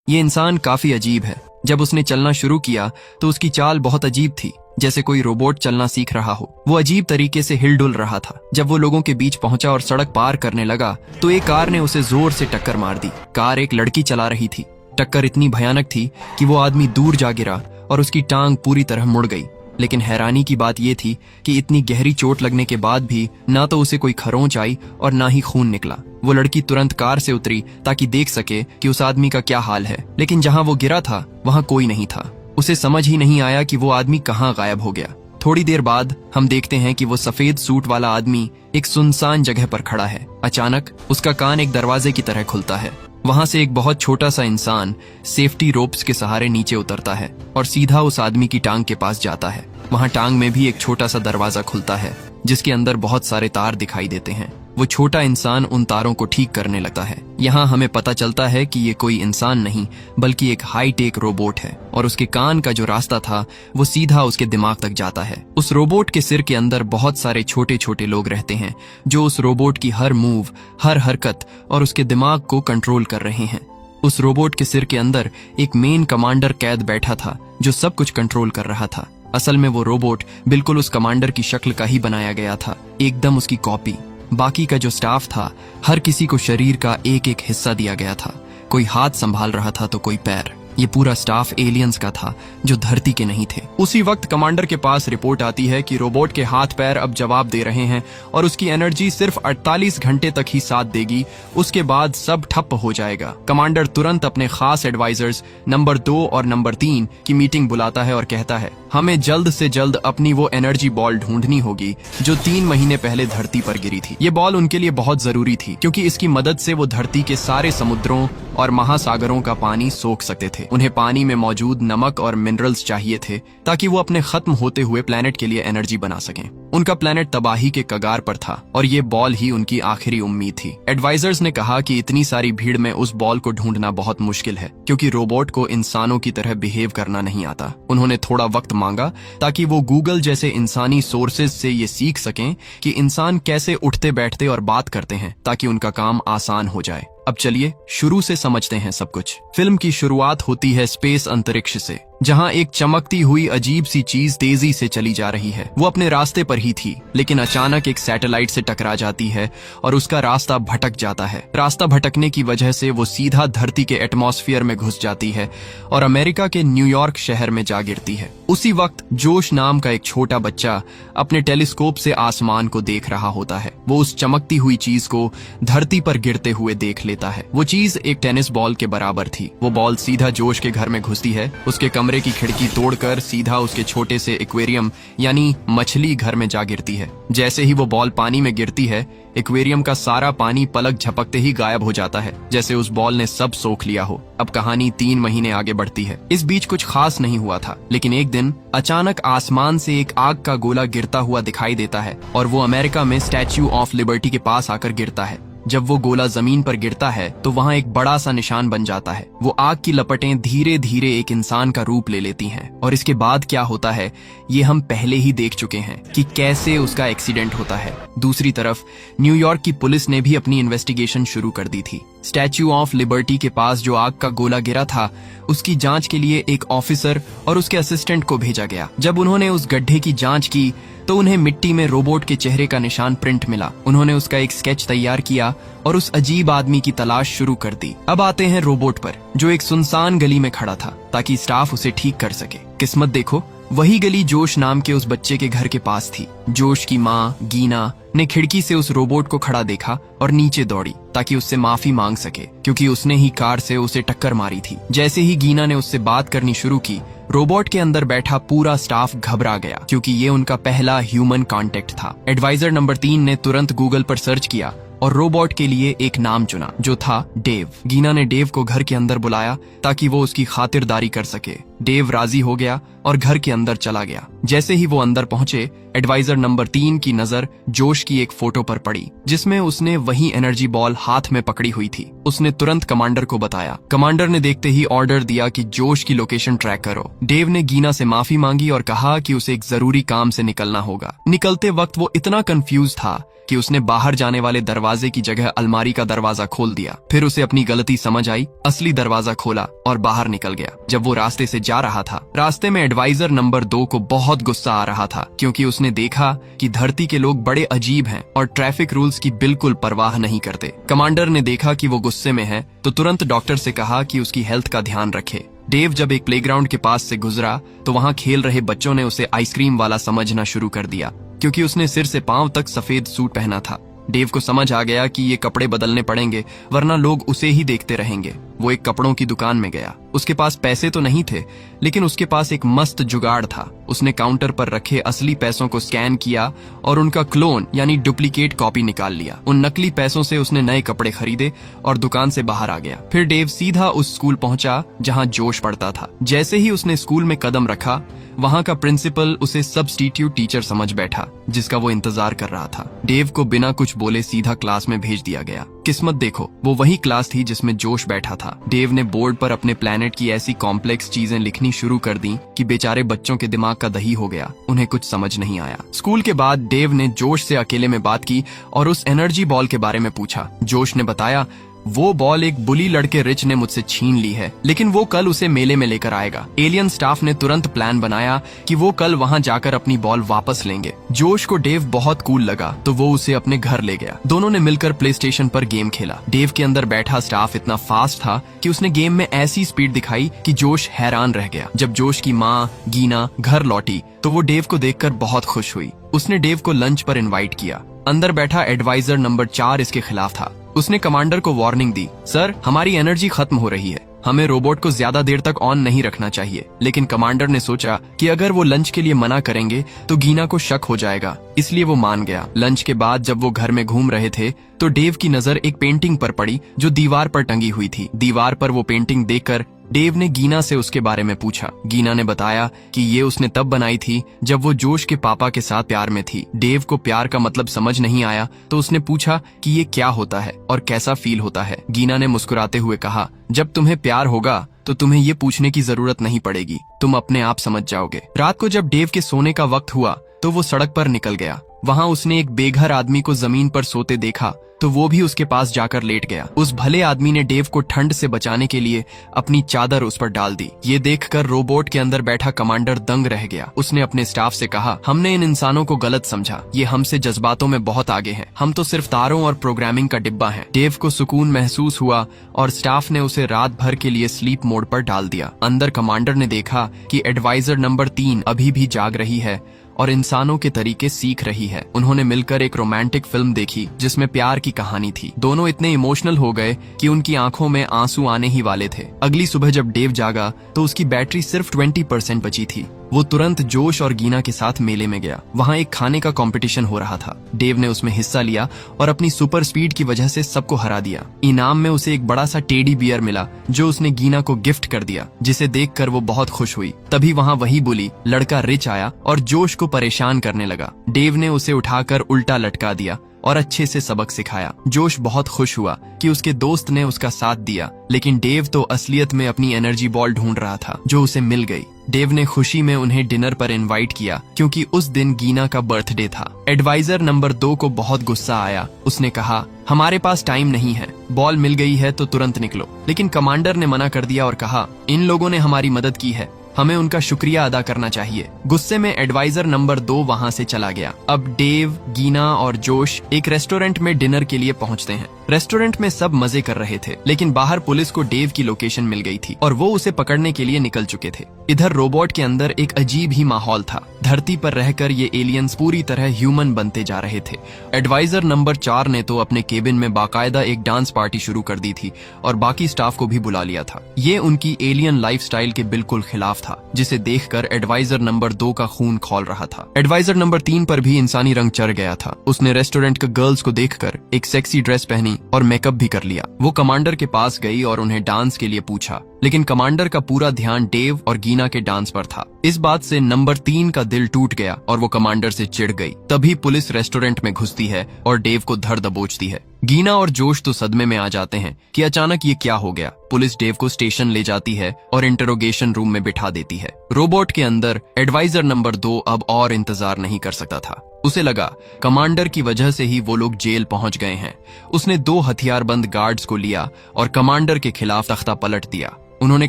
ये इंसान काफी अजीब है। जब उसने चलना शुरू किया तो उसकी चाल बहुत अजीब थी, जैसे कोई रोबोट चलना सीख रहा हो। वो अजीब तरीके से हिलडुल रहा था। जब वो लोगों के बीच पहुंचा और सड़क पार करने लगा तो एक कार ने उसे जोर से टक्कर मार दी। कार एक लड़की चला रही थी। टक्कर इतनी भयानक थी कि वो आदमी दूर जा गिरा और उसकी टांग पूरी तरह मुड़ गई। लेकिन हैरानी की बात यह थी कि इतनी गहरी चोट लगने के बाद भी ना तो उसे कोई खरोंच आई और ना ही खून निकला। वो लड़की तुरंत कार से उतरी ताकि देख सके कि उस आदमी का क्या हाल है, लेकिन जहां वो गिरा था वहां कोई नहीं था। उसे समझ ही नहीं आया कि वो आदमी कहां गायब हो गया। थोड़ी देर बाद हम देखते हैं कि वो सफेद सूट वाला आदमी एक सुनसान जगह पर खड़ा है। अचानक उसका कान एक दरवाजे की तरह खुलता है। वहां से एक बहुत छोटा सा इंसान सेफ्टी रोप्स के सहारे नीचे उतरता है और सीधा उस आदमी की टांग के पास जाता है। वहां टांग में भी एक छोटा सा दरवाजा खुलता है जिसके अंदर बहुत सारे तार दिखाई देते हैं। वो छोटा इंसान उन तारों को ठीक करने लगता है। यहाँ हमें पता चलता है कि ये कोई इंसान नहीं बल्कि एक हाई टेक रोबोट है और उसके कान का जो रास्ता था वो सीधा उसके दिमाग तक जाता है। उस रोबोट के सिर के अंदर बहुत सारे छोटे छोटे लोग रहते हैं जो उस रोबोट की हर मूव, हर हरकत और उसके दिमाग को कंट्रोल कर रहे हैं। उस रोबोट के सिर के अंदर एक मेन कमांडर कैद बैठा था जो सब कुछ कंट्रोल कर रहा था। असल में वो रोबोट बिल्कुल उस कमांडर की शक्ल का ही बनाया गया था, एकदम उसकी कॉपी। बाकी का जो स्टाफ था हर किसी को शरीर का एक एक हिस्सा दिया गया था। कोई हाथ संभाल रहा था तो कोई पैर। ये पूरा स्टाफ एलियंस का था जो धरती के नहीं थे। उसी वक्त कमांडर के पास रिपोर्ट आती है कि रोबोट के हाथ पैर अब जवाब दे रहे हैं और उसकी एनर्जी सिर्फ 48 घंटे तक ही साथ देगी, उसके बाद सब ठप हो जाएगा। कमांडर तुरंत अपने खास एडवाइजर्स नंबर 2 और नंबर 3 की मीटिंग बुलाता है और कहता है, हमें जल्द से जल्द अपनी वो एनर्जी बॉल ढूंढनी होगी जो 3 महीने पहले धरती पर गिरी थी। ये बॉल उनके लिए बहुत जरूरी थी क्योंकि इसकी मदद से वो धरती के सारे समुद्रों और महासागरों का पानी सोख सकते थे। उन्हें पानी में मौजूद नमक और मिनरल्स चाहिए थे ताकि वो अपने खत्म होते हुए प्लेनेट के लिए एनर्जी बना सकें। उनका प्लेनेट तबाही के कगार पर था और ये बॉल ही उनकी आखिरी उम्मीद थी। एडवाइजर्स ने कहा कि इतनी सारी भीड़ में उस बॉल को ढूंढना बहुत मुश्किल है क्योंकि रोबोट को इंसानों की तरह बिहेव करना नहीं आता। उन्होंने थोड़ा वक्त मांगा ताकि वो गूगल जैसे इंसानी सोर्सेज से ये सीख सकें कि इंसान कैसे उठते बैठते और बात करते हैं ताकि उनका काम आसान हो जाए। अब चलिए शुरू से समझते हैं सब कुछ। फिल्म की शुरुआत होती है स्पेस अंतरिक्ष से, जहां एक चमकती हुई अजीब सी चीज तेजी से चली जा रही है। वो अपने रास्ते पर ही थी लेकिन अचानक एक सैटेलाइट से टकरा जाती है और उसका रास्ता भटक जाता है। रास्ता भटकने की वजह से वो सीधा धरती के एटमॉस्फेयर में घुस जाती है और अमेरिका के न्यूयॉर्क शहर में जा गिरती है। उसी वक्त जोश नाम का एक छोटा बच्चा अपने टेलीस्कोप से आसमान को देख रहा होता है। वो उस चमकती हुई चीज को धरती पर गिरते हुए देख लेता है। वो चीज एक टेनिस बॉल के बराबर थी। वो बॉल सीधा जोश के घर में घुसती है, उसके कमरे की खिड़की तोड़कर सीधा उसके छोटे से एक्वेरियम यानी मछली घर में जा गिरती है। जैसे ही वो बॉल पानी में गिरती है, एक्वेरियम का सारा पानी पलक झपकते ही गायब हो जाता है, जैसे उस बॉल ने सब सोख लिया हो। अब कहानी 3 महीने आगे बढ़ती है। इस बीच कुछ खास नहीं हुआ था, लेकिन एक दिन अचानक आसमान से एक आग का गोला गिरता हुआ दिखाई देता है और वो अमेरिका में स्टैच्यू ऑफ लिबर्टी के पास आकर गिरता है। जब वो गोला जमीन पर गिरता है तो वहाँ एक बड़ा सा निशान बन जाता है। वो आग की लपटें धीरे धीरे एक इंसान का रूप ले लेती हैं और इसके बाद क्या होता है ये हम पहले ही देख चुके हैं कि कैसे उसका एक्सीडेंट होता है। दूसरी तरफ न्यूयॉर्क की पुलिस ने भी अपनी इन्वेस्टिगेशन शुरू कर दी थी। स्टैच्यू ऑफ लिबर्टी के पास जो आग का गोला गिरा था उसकी जांच के लिए एक ऑफिसर और उसके असिस्टेंट को भेजा गया। जब उन्होंने उस गड्ढे की जांच की तो उन्हें मिट्टी में रोबोट के चेहरे का निशान प्रिंट मिला। उन्होंने उसका एक स्केच तैयार किया और उस अजीब आदमी की तलाश शुरू कर दी। अब आते हैं रोबोट पर, जो एक सुनसान गली में खड़ा था ताकि स्टाफ उसे ठीक कर सके। किस्मत देखो, वही गली जोश नाम के उस बच्चे के घर के पास थी। जोश की माँ गीना ने खिड़की से उस रोबोट को खड़ा देखा और नीचे दौड़ी ताकि उससे माफी मांग सके क्योंकि उसने ही कार से उसे टक्कर मारी थी। जैसे ही गीना ने उससे बात करनी शुरू की, रोबोट के अंदर बैठा पूरा स्टाफ घबरा गया क्योंकि ये उनका पहला ह्यूमन कांटेक्ट था। एडवाइजर नंबर 3 ने तुरंत गूगल पर सर्च किया और रोबोट के लिए एक नाम चुना जो था डेव। गीना ने डेव को घर के अंदर बुलाया ताकि वो उसकी खातिरदारी कर सके। डेव राजी हो गया और घर के अंदर चला गया। जैसे ही वो अंदर पहुंचे, एडवाइजर नंबर 3 की नजर जोश की एक फोटो पर पड़ी जिसमें उसने वही एनर्जी बॉल हाथ में पकड़ी हुई थी। उसने तुरंत कमांडर को बताया। कमांडर ने देखते ही ऑर्डर दिया कि जोश की लोकेशन ट्रैक करो। डेव ने गीना से माफी मांगी और कहा कि उसे एक जरूरी काम से निकलना होगा। निकलते वक्त वो इतना कंफ्यूज था कि उसने बाहर जाने वाले दरवाजे की जगह अलमारी का दरवाजा खोल दिया। फिर उसे अपनी गलती समझ आई, असली दरवाजा खोला और बाहर निकल गया। जब वो रास्ते से जा रहा था, रास्ते में एडवाइजर नंबर 2 को बहुत गुस्सा आ रहा था, क्योंकि उसने देखा कि धरती के लोग बड़े अजीब हैं और ट्रैफिक रूल्स की बिल्कुल परवाह नहीं करते। कमांडर ने देखा कि वो गुस्से में है तो तुरंत डॉक्टर से कहा कि उसकी हेल्थ का ध्यान रखे। डेव जब एक प्लेग्राउंड के पास से गुजरा तो वहां खेल रहे बच्चों ने उसे आइसक्रीम वाला समझना शुरू कर दिया, क्योंकि उसने सिर से पांव तक सफेद सूट पहना था। डेव को समझ आ गया कि ये कपड़े बदलने पड़ेंगे, वरना लोग उसे ही देखते रहेंगे। वो एक कपड़ों की दुकान में गया। उसके पास पैसे तो नहीं थे, लेकिन उसके पास एक मस्त जुगाड़ था। उसने काउंटर पर रखे असली पैसों को स्कैन किया और उनका क्लोन यानी डुप्लीकेट कॉपी निकाल लिया। उन नकली पैसों से उसने नए कपड़े खरीदे और दुकान से बाहर आ गया। फिर डेव सीधा उस स्कूल पहुंचा जहां जोश पढ़ता था। जैसे ही उसने स्कूल में कदम रखा, वहां का प्रिंसिपल उसे सब्स्टिट्यूट टीचर समझ बैठा, जिसका वो इंतजार कर रहा था। डेव को बिना कुछ बोले सीधा क्लास में भेज दिया गया। किस्मत देखो, वो वही क्लास थी जिसमें जोश बैठा था। डेव ने बोर्ड पर अपने प्लेनेट की ऐसी कॉम्प्लेक्स चीजें लिखनी शुरू कर दी कि बेचारे बच्चों के दिमाग का दही हो गया। उन्हें कुछ समझ नहीं आया। स्कूल के बाद डेव ने जोश से अकेले में बात की और उस एनर्जी बॉल के बारे में पूछा। जोश ने बताया, वो बॉल एक बुली लड़के रिच ने मुझसे छीन ली है, लेकिन वो कल उसे मेले में लेकर आएगा। एलियन स्टाफ ने तुरंत प्लान बनाया कि वो कल वहां जाकर अपनी बॉल वापस लेंगे। जोश को डेव बहुत कूल लगा तो वो उसे अपने घर ले गया। दोनों ने मिलकर प्ले स्टेशन पर गेम खेला। डेव के अंदर बैठा स्टाफ इतना फास्ट था कि उसने गेम में ऐसी स्पीड दिखाई कि जोश हैरान रह गया। जब जोश की माँ गीना घर लौटी तो वो डेव को देखकर बहुत खुश हुई। उसने डेव को लंच पर इनवाइट किया। अंदर बैठा एडवाइजर नंबर 4 इसके खिलाफ था। उसने कमांडर को वार्निंग दी, सर हमारी एनर्जी खत्म हो रही है, हमें रोबोट को ज्यादा देर तक ऑन नहीं रखना चाहिए। लेकिन कमांडर ने सोचा कि अगर वो लंच के लिए मना करेंगे तो गीना को शक हो जाएगा, इसलिए वो मान गया। लंच के बाद जब वो घर में घूम रहे थे तो डेव की नजर एक पेंटिंग पर पड़ी जो दीवार पर टंगी हुई थी। दीवार पर वो पेंटिंग देखकर डेव ने गीना से उसके बारे में पूछा। गीना ने बताया कि ये उसने तब बनाई थी जब वो जोश के पापा के साथ प्यार में थी। डेव को प्यार का मतलब समझ नहीं आया तो उसने पूछा कि ये क्या होता है और कैसा फील होता है। गीना ने मुस्कुराते हुए कहा, जब तुम्हें प्यार होगा तो तुम्हें ये पूछने की जरूरत नहीं पड़ेगी, तुम अपने आप समझ जाओगे। रात को जब डेव के सोने का वक्त हुआ तो वो सड़क पर निकल गया। वहां उसने एक बेघर आदमी को जमीन पर सोते देखा तो वो भी उसके पास जाकर लेट गया। उस भले आदमी ने डेव को ठंड से बचाने के लिए अपनी चादर उस पर डाल दी। ये देखकर रोबोट के अंदर बैठा कमांडर दंग रह गया। उसने अपने स्टाफ से कहा, हमने इन इंसानों को गलत समझा, ये हमसे जज्बातों में बहुत आगे हैं, हम तो सिर्फ तारों और प्रोग्रामिंग का डिब्बा हैं। डेव को सुकून महसूस हुआ और स्टाफ ने उसे रात भर के लिए स्लीप मोड पर डाल दिया। अंदर कमांडर ने देखा कि एडवाइजर नंबर 3 अभी भी जाग रही है और इंसानों के तरीके सीख रही है। उन्होंने मिलकर एक रोमांटिक फिल्म देखी जिसमें प्यार की कहानी थी। दोनों इतने इमोशनल हो गए कि उनकी आंखों में आंसू आने ही वाले थे। अगली सुबह जब डेव जागा तो उसकी बैटरी सिर्फ 20% बची थी। वो तुरंत जोश और गीना के साथ मेले में गया। वहाँ एक खाने का कंपटीशन हो रहा था। डेव ने उसमें हिस्सा लिया और अपनी सुपर स्पीड की वजह से सबको हरा दिया। इनाम में उसे एक बड़ा सा टेडी बियर मिला जो उसने गीना को गिफ्ट कर दिया, जिसे देखकर वो बहुत खुश हुई। तभी वहाँ वही बुली लड़का रिच आया और जोश को परेशान करने लगा। डेव ने उसे उठाकर उल्टा लटका दिया और अच्छे से सबक सिखाया। जोश बहुत खुश हुआ कि उसके दोस्त ने उसका साथ दिया, लेकिन डेव तो असलियत में अपनी एनर्जी बॉल ढूंढ रहा था जो उसे मिल गई। डेव ने खुशी में उन्हें डिनर पर इनवाइट किया क्योंकि उस दिन गीना का बर्थडे था। एडवाइजर नंबर 2 को बहुत गुस्सा आया। उसने कहा, हमारे पास टाइम नहीं है, बॉल मिल गई है तो तुरंत निकलो। लेकिन कमांडर ने मना कर दिया और कहा, इन लोगों ने हमारी मदद की है, हमें उनका शुक्रिया अदा करना चाहिए। गुस्से में एडवाइजर नंबर 2 वहां से चला गया। अब डेव, गीना और जोश एक रेस्टोरेंट में डिनर के लिए पहुंचते हैं। रेस्टोरेंट में सब मजे कर रहे थे, लेकिन बाहर पुलिस को डेव की लोकेशन मिल गई थी और वो उसे पकड़ने के लिए निकल चुके थे। इधर रोबोट के अंदर एक अजीब ही माहौल था। धरती पर रहकर ये एलियंस पूरी तरह ह्यूमन बनते जा रहे थे। एडवाइजर नंबर 4 ने तो अपने केबिन में बाकायदा एक डांस पार्टी शुरू कर दी थी और बाकी स्टाफ को भी बुला लिया था। ये उनकी एलियन लाइफस्टाइल के बिल्कुल खिलाफ था, जिसे देखकर एडवाइजर नंबर 2 का खून खौल रहा था। एडवाइजर नंबर 3 पर भी इंसानी रंग चढ़ गया था। उसने रेस्टोरेंट के गर्ल्स को देखकर एक सेक्सी ड्रेस पहनी और मेकअप भी कर लिया। वो कमांडर के पास गई और उन्हें डांस के लिए पूछा, लेकिन कमांडर का पूरा ध्यान डेव और गीना के डांस पर था। इस बात से नंबर 3 का दिल टूट गया और वो कमांडर से चिढ़ गई। तभी पुलिस रेस्टोरेंट में घुसती है और डेव को धर दबोचती है। गीना और जोश तो सदमे में आ जाते हैं कि अचानक ये क्या हो गया। पुलिस डेव को स्टेशन ले जाती है और इंटरोगेशन रूम में बिठा देती है। रोबोट के अंदर एडवाइजर नंबर 2 अब और इंतजार नहीं कर सकता था। उसे लगा कमांडर की वजह से ही वो लोग जेल पहुंच गए हैं। उसने 2 हथियारबंद गार्ड्स को लिया और कमांडर के खिलाफ तख्ता पलट दिया। उन्होंने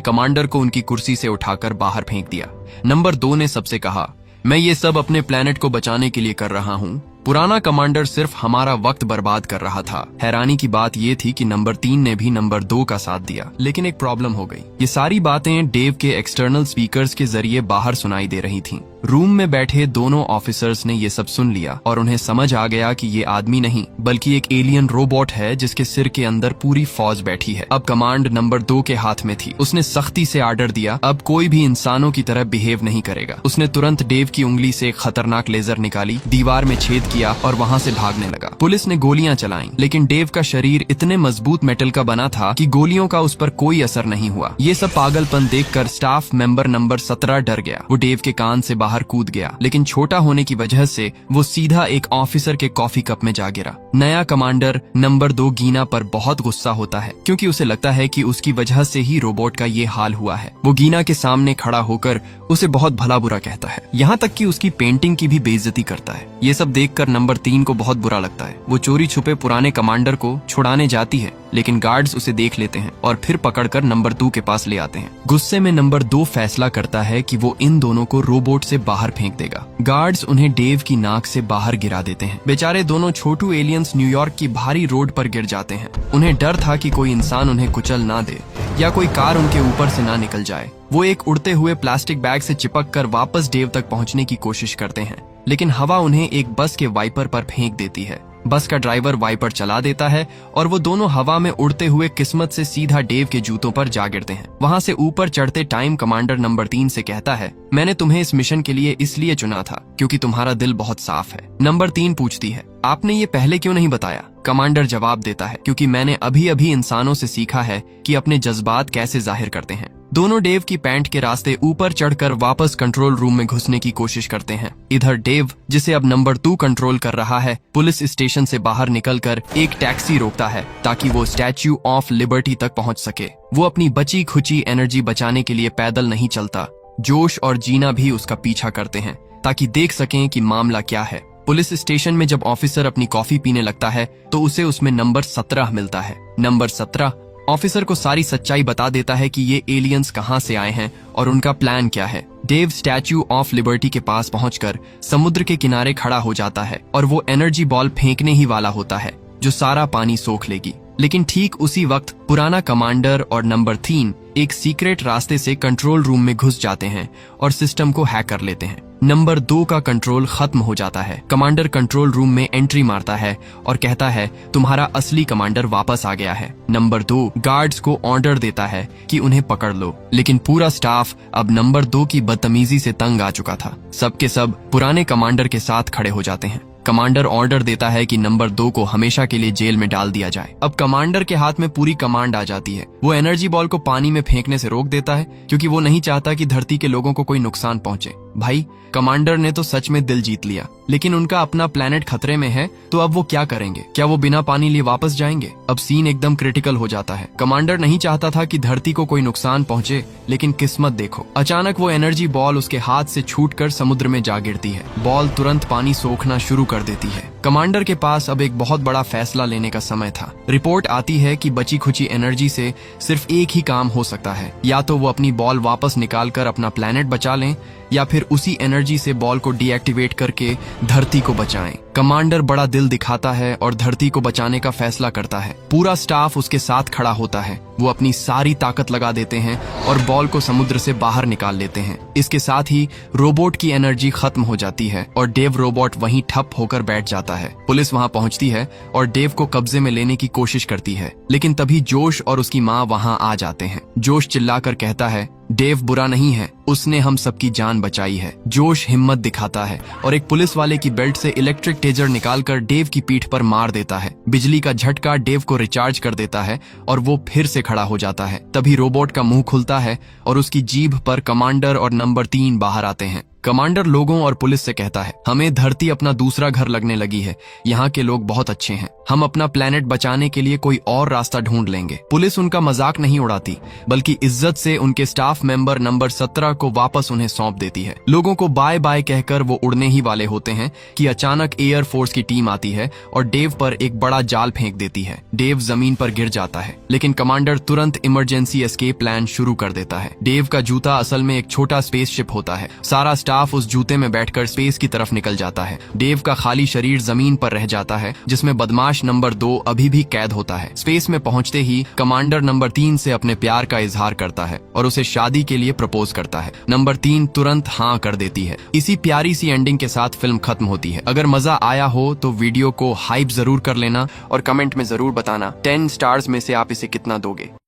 कमांडर को उनकी कुर्सी से उठाकर बाहर फेंक दिया। नंबर 2 ने सबसे कहा, मैं ये सब अपने प्लेनेट को बचाने के लिए कर रहा हूँ। पुराना कमांडर सिर्फ हमारा वक्त बर्बाद कर रहा था। हैरानी की बात यह थी कि नंबर 3 ने भी नंबर 2 का साथ दिया, लेकिन एक प्रॉब्लम हो गई। ये सारी बातें डेव के एक्सटर्नल स्पीकर्स के जरिए बाहर सुनाई दे रही थीं। रूम में बैठे दोनों ऑफिसर्स ने ये सब सुन लिया और उन्हें समझ आ गया कि ये आदमी नहीं बल्कि एक एलियन रोबोट है जिसके सिर के अंदर पूरी फौज बैठी है। अब कमांड नंबर 2 के हाथ में थी। उसने सख्ती से आर्डर दिया, अब कोई भी इंसानों की तरह बिहेव नहीं करेगा। उसने तुरंत डेव की उंगली से एक खतरनाक लेजर निकाली, दीवार में छेद किया और वहां से भागने लगा। पुलिस ने गोलियां चलाईं, लेकिन डेव का शरीर इतने मजबूत मेटल का बना था कि गोलियों का उस पर कोई असर नहीं हुआ। ये सब पागलपन देखकर स्टाफ मेंबर नंबर 17 डर गया। वो डेव के कान से बाहर कूद गया, लेकिन छोटा होने की वजह से वो सीधा एक ऑफिसर के कॉफी कप में जा गिरा। नया कमांडर नंबर 2 गीना पर बहुत गुस्सा होता है, क्योंकि उसे लगता है कि उसकी वजह से ही रोबोट का ये हाल हुआ है। वो गीना के सामने खड़ा होकर उसे बहुत भला बुरा कहता है, यहाँ तक कि उसकी पेंटिंग की भी बेइज्जती करता है। ये सब देखकर नंबर 3 को बहुत बुरा लगता है। वो चोरी छुपे पुराने कमांडर को छुड़ाने जाती है, लेकिन गार्ड्स उसे देख लेते हैं और फिर पकड़कर नंबर 2 के पास ले आते हैं। गुस्से में नंबर 2 फैसला करता है कि वो इन दोनों को रोबोट से बाहर फेंक देगा। गार्ड्स उन्हें डेव की नाक से बाहर गिरा देते हैं। बेचारे दोनों छोटू एलियंस न्यूयॉर्क की भारी रोड पर गिर जाते हैं। उन्हें डर था कि कोई इंसान उन्हें कुचल ना दे या कोई कार उनके ऊपर से ना निकल जाए। वो एक उड़ते हुए प्लास्टिक बैग से चिपक कर वापस डेव तक पहुंचने की कोशिश करते हैं, लेकिन हवा उन्हें एक बस के वाइपर पर फेंक देती है। बस का ड्राइवर वाइपर चला देता है और वो दोनों हवा में उड़ते हुए किस्मत से सीधा डेव के जूतों पर जा गिरते हैं। वहां से ऊपर चढ़ते टाइम कमांडर नंबर 3 से कहता है, मैंने तुम्हें इस मिशन के लिए इसलिए चुना था क्योंकि तुम्हारा दिल बहुत साफ है। नंबर 3 पूछती है, आपने ये पहले क्यों नहीं बताया? कमांडर जवाब देता है, क्योंकि मैंने अभी अभी इंसानों से सीखा है कि अपने जज्बात कैसे जाहिर करते हैं। दोनों डेव की पैंट के रास्ते ऊपर चढ़कर वापस कंट्रोल रूम में घुसने की कोशिश करते हैं। इधर डेव, जिसे अब नंबर 2 कंट्रोल कर रहा है, पुलिस स्टेशन से बाहर निकलकर एक टैक्सी रोकता है ताकि वो स्टैच्यू ऑफ लिबर्टी तक पहुंच सके। वो अपनी बची खुची एनर्जी बचाने के लिए पैदल नहीं चलता। जोश और जीना भी उसका पीछा करते हैं ताकि देख सकें कि मामला क्या है। पुलिस स्टेशन में जब ऑफिसर अपनी कॉफी पीने लगता है तो उसे उसमें नंबर 17 मिलता है। नंबर 17 ऑफिसर को सारी सच्चाई बता देता है कि ये एलियंस कहां से आए हैं और उनका प्लान क्या है। डेव स्टैच्यू ऑफ लिबर्टी के पास पहुंचकर समुद्र के किनारे खड़ा हो जाता है और वो एनर्जी बॉल फेंकने ही वाला होता है जो सारा पानी सोख लेगी। लेकिन ठीक उसी वक्त पुराना कमांडर और नंबर 3 एक सीक्रेट रास्ते से कंट्रोल रूम में घुस जाते हैं और सिस्टम को हैक कर लेते हैं। नंबर 2 का कंट्रोल खत्म हो जाता है। कमांडर कंट्रोल रूम में एंट्री मारता है और कहता है, तुम्हारा असली कमांडर वापस आ गया है। नंबर 2 गार्ड्स को ऑर्डर देता है कि उन्हें पकड़ लो, लेकिन पूरा स्टाफ अब नंबर 2 की बदतमीजी से तंग आ चुका था। सबके सब पुराने कमांडर के साथ खड़े हो जाते हैं। कमांडर ऑर्डर देता है कि नंबर 2 को हमेशा के लिए जेल में डाल दिया जाए। अब कमांडर के हाथ में पूरी कमांड आ जाती है। वो एनर्जी बॉल को पानी में फेंकने से रोक देता है क्योंकि वो नहीं चाहता कि धरती के लोगों को कोई नुकसान पहुंचे। भाई, कमांडर ने तो सच में दिल जीत लिया, लेकिन उनका अपना प्लेनेट खतरे में है, तो अब वो क्या करेंगे? क्या वो बिना पानी लिए वापस जाएंगे? अब सीन एकदम क्रिटिकल हो जाता है। कमांडर नहीं चाहता था कि धरती को कोई नुकसान पहुंचे, लेकिन किस्मत देखो, अचानक वो एनर्जी बॉल उसके हाथ से छूटकर समुद्र में जा गिरती है। बॉल तुरंत पानी सोखना शुरू कर देती है। कमांडर के पास अब एक बहुत बड़ा फैसला लेने का समय था। रिपोर्ट आती है कि बची खुची एनर्जी से सिर्फ एक ही काम हो सकता है, या तो वो अपनी बॉल वापस निकालकर अपना प्लेनेट बचा लें या फिर उसी एनर्जी से बॉल को डीएक्टिवेट करके धरती को बचाएं। कमांडर बड़ा दिल दिखाता है और धरती को बचाने का फैसला करता है। पूरा स्टाफ उसके साथ खड़ा होता है। वो अपनी सारी ताकत लगा देते हैं और बॉल को समुद्र से बाहर निकाल लेते हैं। इसके साथ ही रोबोट की एनर्जी खत्म हो जाती है और डेव रोबोट वहीं ठप होकर बैठ जाता है। पुलिस वहां पहुंचती है और डेव को कब्जे में लेने की कोशिश करती है, लेकिन तभी जोश और उसकी माँ वहां आ जाते हैं। जोश चिल्लाकर कहता है, डेव बुरा नहीं है, उसने हम सबकी जान बचाई है। जोश हिम्मत दिखाता है और एक पुलिस वाले की बेल्ट से इलेक्ट्रिक टेजर निकालकर डेव की पीठ पर मार देता है। बिजली का झटका डेव को रिचार्ज कर देता है और वो फिर से खड़ा हो जाता है। तभी रोबोट का मुंह खुलता है और उसकी जीभ पर कमांडर और नंबर 3 बाहर आते हैं। कमांडर लोगों और पुलिस से कहता है, हमें धरती अपना दूसरा घर लगने लगी है। यहाँ के लोग बहुत अच्छे हैं। हम अपना प्लेनेट बचाने के लिए कोई और रास्ता ढूंढ लेंगे। पुलिस उनका मजाक नहीं उड़ाती, बल्कि इज्जत से उनके स्टाफ मेंबर नंबर 17 को वापस उन्हें सौंप देती है। लोगों को बाय बाय कहकर वो उड़ने ही वाले होते हैं कि अचानक एयर फोर्स की टीम आती है और डेव पर एक बड़ा जाल फेंक देती है। डेव जमीन पर गिर जाता है, लेकिन कमांडर तुरंत इमरजेंसी एस्केप प्लान शुरू कर देता है। डेव का जूता असल में एक छोटा स्पेसशिप होता है। सारा स्टाफ उस जूते में बैठकर स्पेस की तरफ निकल जाता है। डेव का खाली शरीर जमीन पर रह जाता है, जिसमें बदमाश नंबर 2 अभी भी कैद होता है। स्पेस में पहुंचते ही कमांडर नंबर 3 से अपने प्यार का इजहार करता है और उसे शादी के लिए प्रपोज करता है। नंबर 3 तुरंत हाँ कर देती है। इसी प्यारी सी एंडिंग के साथ फिल्म खत्म होती है। अगर मजा आया हो तो वीडियो को हाइप जरूर कर लेना और कमेंट में जरूर बताना 10 स्टार्स में से आप इसे कितना दोगे।